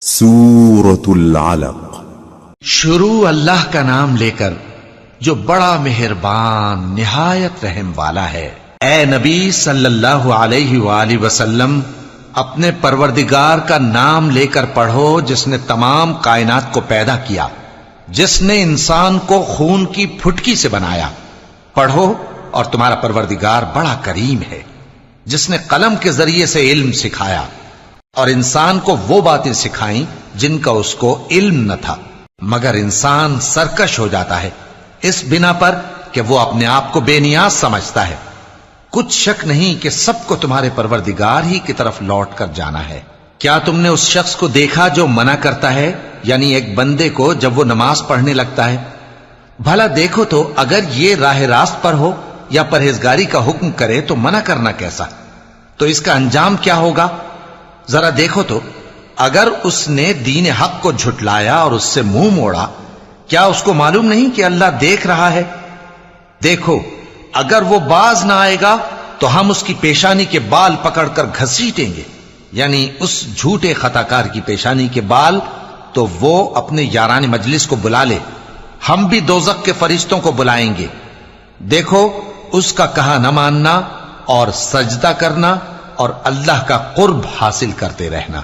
سورة العلق۔ شروع اللہ کا نام لے کر جو بڑا مہربان نہایت رحم والا ہے۔ اے نبی صلی اللہ علیہ وآلہ وسلم، اپنے پروردگار کا نام لے کر پڑھو جس نے تمام کائنات کو پیدا کیا، جس نے انسان کو خون کی پھٹکی سے بنایا۔ پڑھو اور تمہارا پروردگار بڑا کریم ہے، جس نے قلم کے ذریعے سے علم سکھایا اور انسان کو وہ باتیں سکھائیں جن کا اس کو علم نہ تھا، مگر انسان سرکش ہو جاتا ہے اس بنا پر کہ وہ اپنے آپ کو بے نیاز سمجھتا ہے۔ کچھ شک نہیں کہ سب کو تمہارے پروردگار ہی کی طرف لوٹ کر جانا ہے۔ کیا تم نے اس شخص کو دیکھا جو منع کرتا ہے، یعنی ایک بندے کو جب وہ نماز پڑھنے لگتا ہے؟ بھلا دیکھو تو اگر یہ راہ راست پر ہو یا پرہیزگاری کا حکم کرے تو منع کرنا کیسا؟ تو اس کا انجام کیا ہوگا؟ ذرا دیکھو تو اگر اس نے دین حق کو جھٹلایا اور اس سے منہ موڑا، کیا اس کو معلوم نہیں کہ اللہ دیکھ رہا ہے؟ دیکھو اگر وہ باز نہ آئے گا تو ہم اس کی پیشانی کے بال پکڑ کر گھسیٹیں گے، یعنی اس جھوٹے خطاکار کی پیشانی کے بال، تو وہ اپنے یاران مجلس کو بلا لے، ہم بھی دوزخ کے فرشتوں کو بلائیں گے۔ دیکھو اس کا کہا نہ ماننا اور سجدہ کرنا اور اللہ کا قرب حاصل کرتے رہنا۔